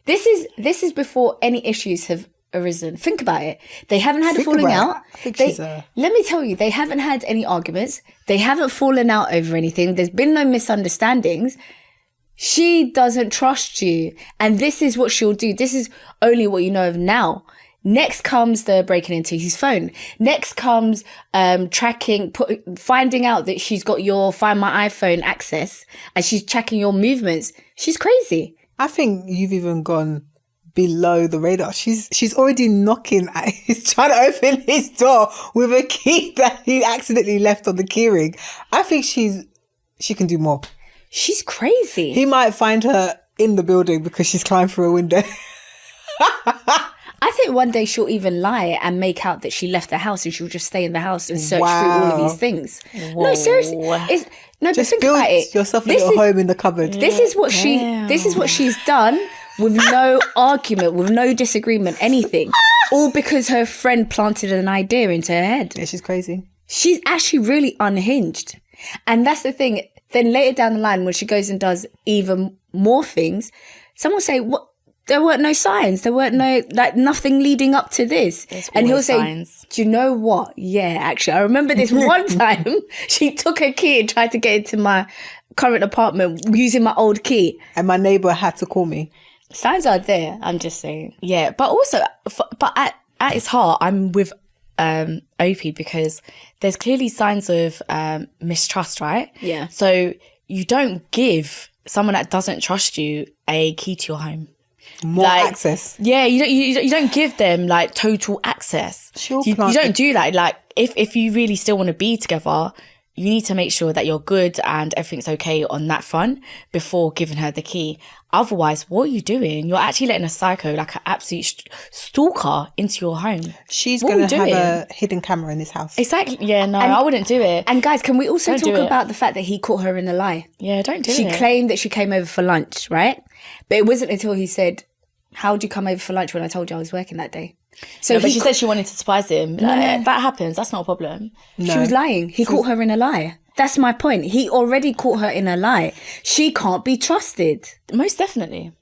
This is before any issues have arisen. Think about it. They haven't had a falling out. Let me tell you, they haven't had any arguments. They haven't fallen out over anything. There's been no misunderstandings. She doesn't trust you. And this is what she'll do. This is only what you know of now. Next comes the breaking into his phone. Next comes finding out that she's got your Find My iPhone access and she's tracking your movements. She's crazy. I think you've even gone below the radar. She's already knocking at he's trying to open his door with a key that he accidentally left on the keyring. I think she can do more. She's crazy. He might find her in the building because she's climbed through a window. I think one day she'll even lie and make out that she left the house and she'll just stay in the house and search through all of these things. Whoa. No, seriously. Just but think build about it. Yourself a little home in the cupboard. This is what she's done with no argument, with no disagreement, anything. All because her friend planted an idea into her head. Yeah, she's crazy. She's actually really unhinged. And that's the thing. Then later down the line, when she goes and does even more things, someone will say, "What? There weren't no signs. There weren't nothing leading up to this." And he'll say, "Do you know what? Yeah, actually, I remember this one time she took her key and tried to get into my current apartment using my old key. And my neighbour had to call me." Signs are there. I'm just saying. Yeah, but also, at its heart, I'm with OP because there's clearly signs of mistrust, right? Yeah. So you don't give someone that doesn't trust you a key to your home. More access. Yeah, you don't give them total access. You don't do that. If you really still want to be together, you need to make sure that you're good and everything's okay on that front before giving her the key. Otherwise, what are you doing? You're actually letting a psycho, an absolute stalker, into your home. She's going to have a hidden camera in this house. Exactly. Yeah, no, I wouldn't do it. And guys, can we also talk about the fact that he caught her in a lie? Yeah, don't do it. She claimed that she came over for lunch, right? But it wasn't until he said, "How'd you come over for lunch when I told you I was working that day?" So but she said she wanted to surprise him. That happens. That's not a problem. No. She was lying. He caught her in a lie. That's my point. He already caught her in a lie. She can't be trusted. Most definitely.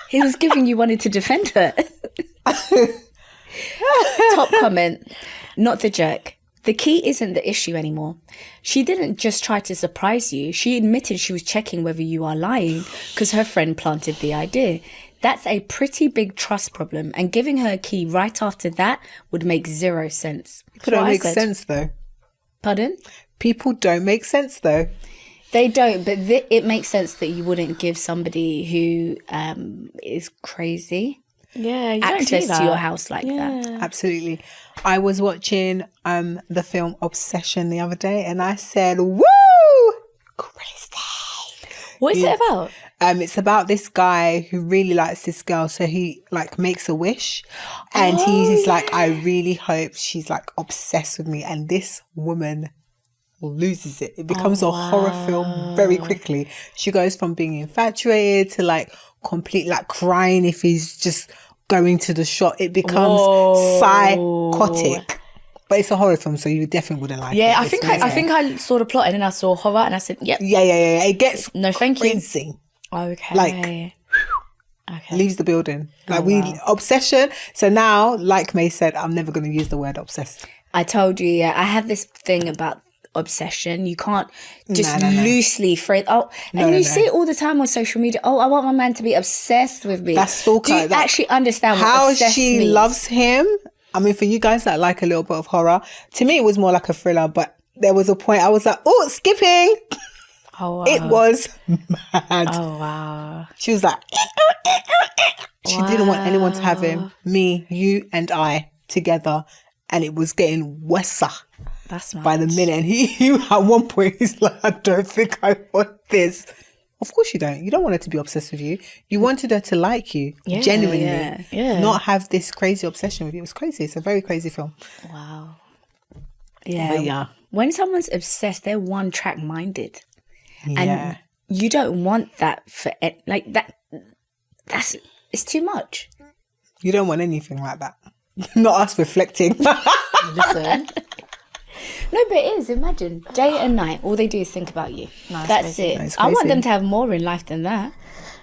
He was giving you wanted to defend her. Top comment. Not the jerk. The key isn't the issue anymore. She didn't just try to surprise you. She admitted she was checking whether you are lying because her friend planted the idea. That's a pretty big trust problem, and giving her a key right after that would make zero sense. People don't make sense, though. Pardon? People don't make sense, though. They don't, but it makes sense that you wouldn't give somebody who is crazy access to your house like that. Absolutely. I was watching the film Obsession the other day, and I said, "Woo! Crazy." What is it about? It's about this guy who really likes this girl, so he makes a wish, and he's like, "I really hope she's obsessed with me," and this woman loses it. It becomes a horror film very quickly. She goes from being infatuated to complete crying if he's just going to the shot. It becomes psychotic. But it's a horror film, so you definitely wouldn't like it. Yeah, I think I saw the plot and then I saw horror and I said, "Yep." Yeah. It gets thank crazy. You. Okay. Okay. Leaves the building. Obsession. So now, like May said, I'm never going to use the word obsessed. I told you, I have this thing about obsession. You can't just loosely phrase. You see it all the time on social media. "Oh, I want my man to be obsessed with me." That's stalker. Do you actually understand how what obsessed she means? Loves him? I mean, for you guys that like a little bit of horror, to me it was more like a thriller, but there was a point I was like, oh, skipping. Oh, wow. It was mad. Oh, wow. She was like, she didn't want anyone to have him. Me, you and I together. And it was getting worse That's mad. by the minute. And he at one point, he's like, I don't think I want this. Of course you don't. You don't want her to be obsessed with you. You wanted her to like you, genuinely. Yeah. Not have this crazy obsession with you. It was crazy. It's a very crazy film. Wow. Yeah. But yeah. When someone's obsessed, they're one track minded. Yeah. And you don't want that for like that. It's too much. You don't want anything like that. Not us reflecting. Listen. No, but it is. Imagine day and night. All they do is think about you. No, That's crazy. it. It's I want crazy. them to have more in life than that.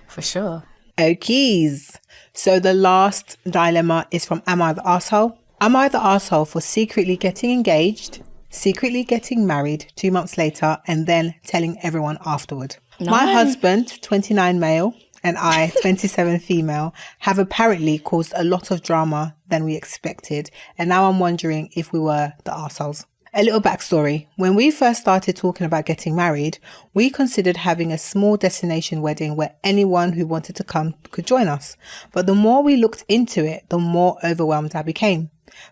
For sure. Okies. So the last dilemma is from Am I the Arsehole? Am I the arsehole for secretly getting engaged, secretly getting married 2 months later, and then telling everyone afterward? No. My husband, 29 male, and I, 27 female, have apparently caused a lot of drama than we expected. And now I'm wondering if we were the arseholes. A little backstory. When we first started talking about getting married, we considered having a small destination wedding where anyone who wanted to come could join us. But the more we looked into it, the more overwhelmed I became.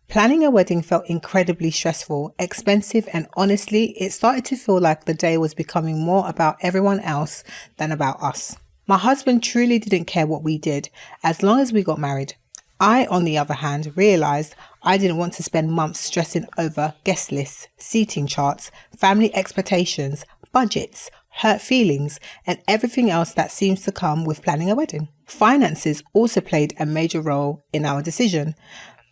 Planning a wedding felt incredibly stressful, expensive, and honestly, it started to feel like the day was becoming more about everyone else than about us. My husband truly didn't care what we did, as long as we got married. I, on the other hand, realised I didn't want to spend months stressing over guest lists, seating charts, family expectations, budgets, hurt feelings, and everything else that seems to come with planning a wedding. Finances also played a major role in our decision.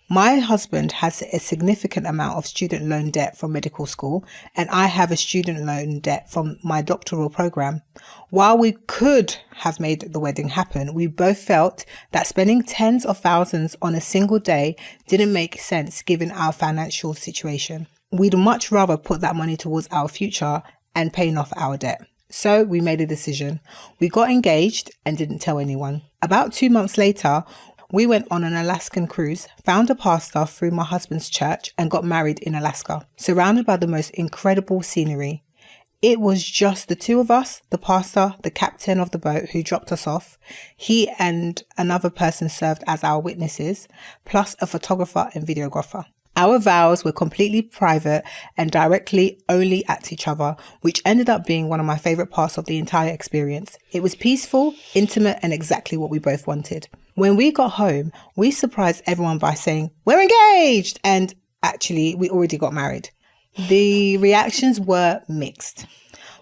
My husband has a significant amount of student loan debt from medical school, and I have a student loan debt from my doctoral program. While we could have made the wedding happen, we both felt that spending tens of thousands on a single day didn't make sense given our financial situation. We'd much rather put that money towards our future and paying off our debt. So we made a decision. We got engaged and didn't tell anyone. About 2 months later, we went on an Alaskan cruise, found a pastor through my husband's church, and got married in Alaska, surrounded by the most incredible scenery. It was just the two of us, the pastor, the captain of the boat who dropped us off. He and another person served as our witnesses, plus a photographer and videographer. Our vows were completely private and directly only at each other, which ended up being one of my favourite parts of the entire experience. It was peaceful, intimate, and exactly what we both wanted. When we got home, we surprised everyone by saying, "We're engaged!" And actually, we already got married. The reactions were mixed.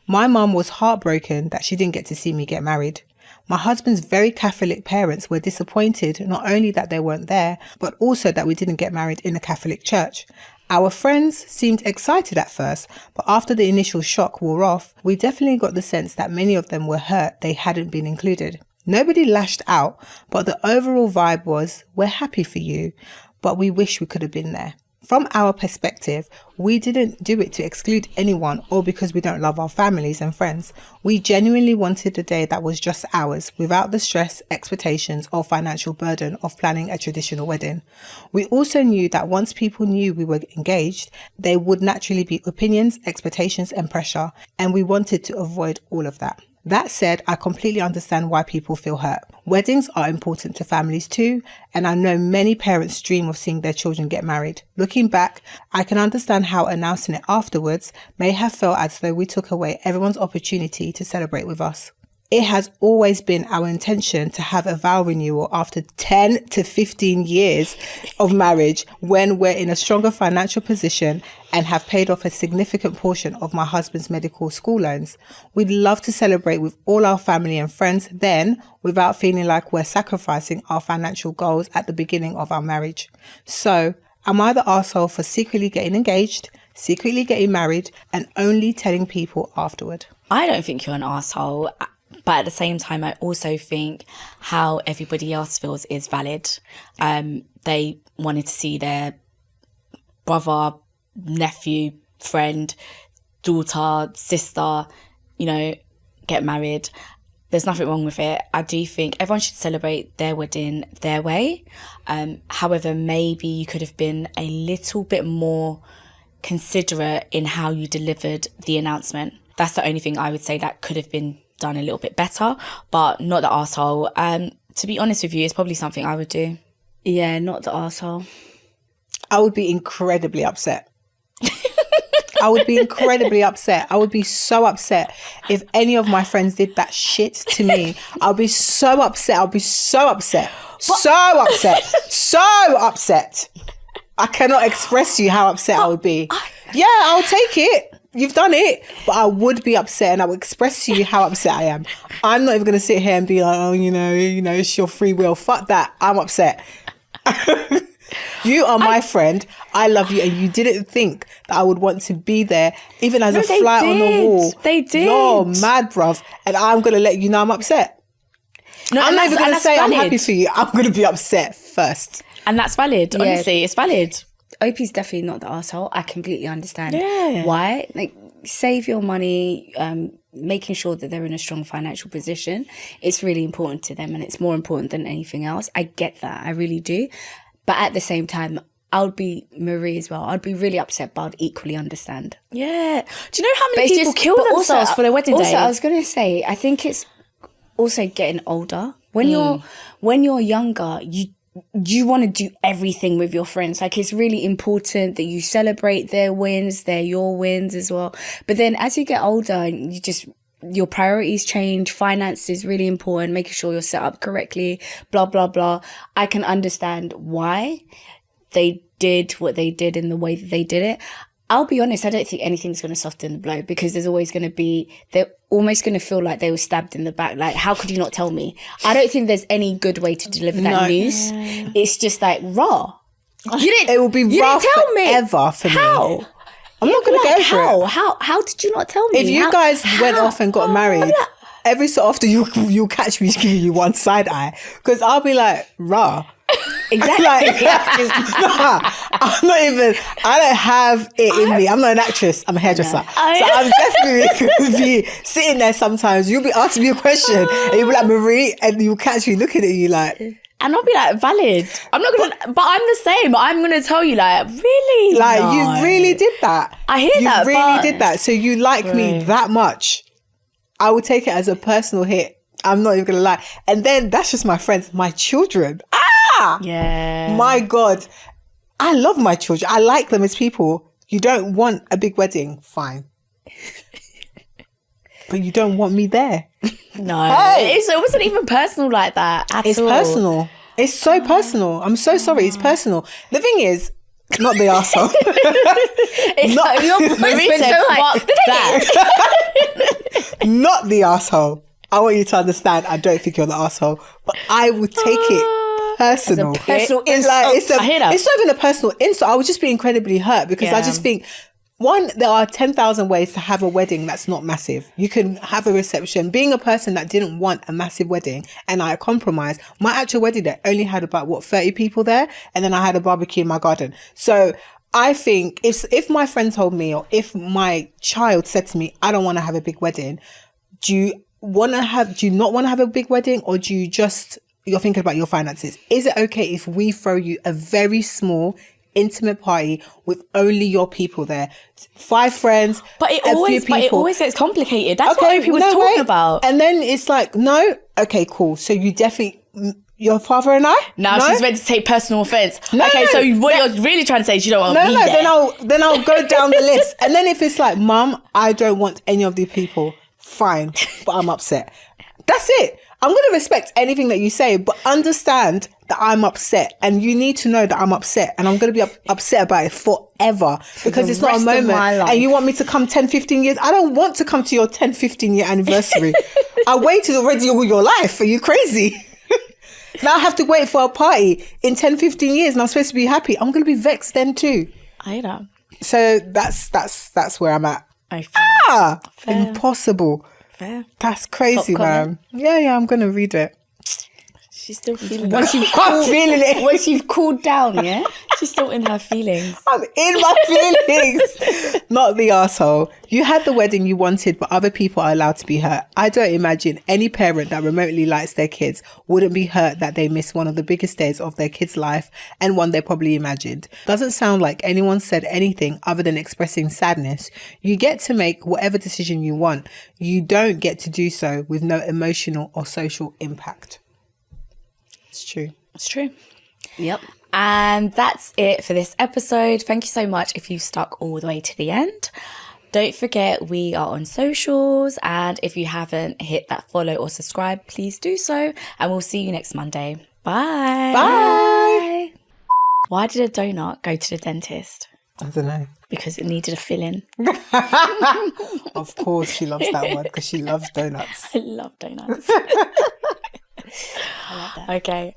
My mum was heartbroken that she didn't get to see me get married. My husband's very Catholic parents were disappointed not only that they weren't there, but also that we didn't get married in a Catholic church. Our friends seemed excited at first, but after the initial shock wore off, we definitely got the sense that many of them were hurt they hadn't been included. Nobody lashed out, but the overall vibe was, "We're happy for you, but we wish we could have been there." From our perspective, we didn't do it to exclude anyone or because we don't love our families and friends. We genuinely wanted a day that was just ours, without the stress, expectations, or financial burden of planning a traditional wedding. We also knew that once people knew we were engaged, there would naturally be opinions, expectations, and pressure, and we wanted to avoid all of that. That said, I completely understand why people feel hurt. Weddings are important to families too, and I know many parents dream of seeing their children get married. Looking back, I can understand how announcing it afterwards may have felt as though we took away everyone's opportunity to celebrate with us. It has always been our intention to have a vow renewal after 10 to 15 years of marriage when we're in a stronger financial position and have paid off a significant portion of my husband's medical school loans. We'd love to celebrate with all our family and friends then without feeling like we're sacrificing our financial goals at the beginning of our marriage. So, am I the arsehole for secretly getting engaged, secretly getting married, and only telling people afterward? I don't think you're an asshole. But at the same time, I also think how everybody else feels is valid. They wanted to see their brother, nephew, friend, daughter, sister, get married. there's nothing wrong with it. I do think everyone should celebrate their wedding their way. However, maybe you could have been a little bit more considerate in how you delivered the announcement. That's the only thing I would say that could have been done a little bit better, but not the arsehole. To be honest with you, it's probably something I would do. Yeah, not the arsehole. I would be incredibly upset. I would be incredibly upset. I would be so upset if any of my friends did that shit to me. I'll be so upset. I'll be so upset. So upset. So upset. I cannot express to you how upset I would be. Yeah, I'll take it. You've done it. But I would be upset, and I will express to you how upset I am. I'm not even going to sit here and be like, oh, you know, it's your free will. Fuck that. I'm upset. You are my friend. I love you, and you didn't think that I would want to be there, even as a fly on the wall. They did. You're mad, bruv, and I'm going to let you know I'm upset. No, I'm not even going to say valid. I'm happy for you. I'm going to be upset first. And that's valid. Honestly, it's valid. OP's definitely not the arsehole. I completely understand Yeah. why. Like, save your money, making sure that they're in a strong financial position. It's really important to them, and it's more important than anything else. I get that. I really do. But at the same time, I would be Marie as well. I'd be really upset, but I'd equally understand. Yeah. Do you know how many people kill themselves for their wedding days? Also, I was going to say, I think it's also getting older. When you're younger, you want to do everything with your friends. Like, it's really important that you celebrate their wins, they're your wins as well. But then as you get older, your priorities change. Finance is really important, making sure you're set up correctly, blah, blah, blah. I can understand why they did what they did in the way that they did it. I'll be honest, I don't think anything's going to soften the blow, because there's always going to be, they're almost going to feel like they were stabbed in the back. Like, how could you not tell me? I don't think there's any good way to deliver that news. It's just like, raw. It will be raw forever for me. How? I'm not going to go for it. How did you not tell me? If you guys went off and got married, every so often you'll catch me giving you one side eye, because I'll be like, raw. Exactly. I don't have it in me. I'm not an actress. I'm a hairdresser. So I'm definitely going to be sitting there sometimes. You'll be asking me a question and you'll be like, Marie, and you'll catch me looking at you like... And I'll be like, valid. I'm not going to... But I'm the same. I'm going to tell you, like, really? Like, No. you really did that. I hear that, You really but- did that. So you like me that much. I would take it as a personal hit. I'm not even going to lie. And then that's just my friends, my children. Yeah. My God. I love my children. I like them as people. You don't want a big wedding. Fine. But you don't want me there. No. Hey. It wasn't even personal like that at It's all. personal. It's so personal. I'm so sorry. It's personal. The thing is, not the arsehole. Not, Marie been said, so like, fuck that. Not the arsehole. I want you to understand, I don't think you're the arsehole. But I would take it personal. personal It's like, I hear that. it's not even a personal insult. I would just be incredibly hurt, because I just think, one, there are 10,000 ways to have a wedding that's not massive. You can have a reception. Being a person that didn't want a massive wedding, and I compromised, my actual wedding day only had about, 30 people there, and then I had a barbecue in my garden. So I think if my friend told me, or if my child said to me, I don't want to have a big wedding, do you not want to have a big wedding, or do you you're thinking about your finances? Is it okay if we throw you a very small, intimate party with only your people there? 5 friends, But it a few people. always gets complicated. That's what people was talking about. And then it's like, no, okay, cool. So you definitely, your father and I? Now No? she's ready to take personal offence. No, okay, no, so what you're really trying to say is you don't want me there. Then I'll go down the list. And then if it's like, Mum, I don't want any of the people, fine, but I'm upset. That's it. I'm going to respect anything that you say, but understand that I'm upset, and you need to know that I'm upset, and I'm going to be upset about it forever, because it's not a rest of moment. my life. And you want me to come 10, 15 years? I don't want to come to your 10, 15 year anniversary. I waited already all your life. Are you crazy? Now I have to wait for a party in 10, 15 years, and I'm supposed to be happy. I'm going to be vexed then too. I hear that. So that's where I'm at. Fair. Impossible. Fair. That's crazy, Top man. Yeah, I'm going to read it. She's still feeling Once you've I'm feeling it. once you've cooled down, yeah? She's still in her feelings. I'm in my feelings. Not the arsehole. You had the wedding you wanted, but other people are allowed to be hurt. I don't imagine any parent that remotely likes their kids wouldn't be hurt that they miss one of the biggest days of their kid's life and one they probably imagined. Doesn't sound like anyone said anything other than expressing sadness. You get to make whatever decision you want. You don't get to do so with no emotional or social impact. It's true. It's true. Yep. And that's it for this episode. Thank you so much if you stuck all the way to the end. Don't forget, we are on socials. And if you haven't hit that follow or subscribe, please do so. And we'll see you next Monday. Bye. Bye. Why did a donut go to the dentist? I don't know. Because it needed a filling. Of course she loves that one because she loves donuts. I love donuts. I love that. Okay.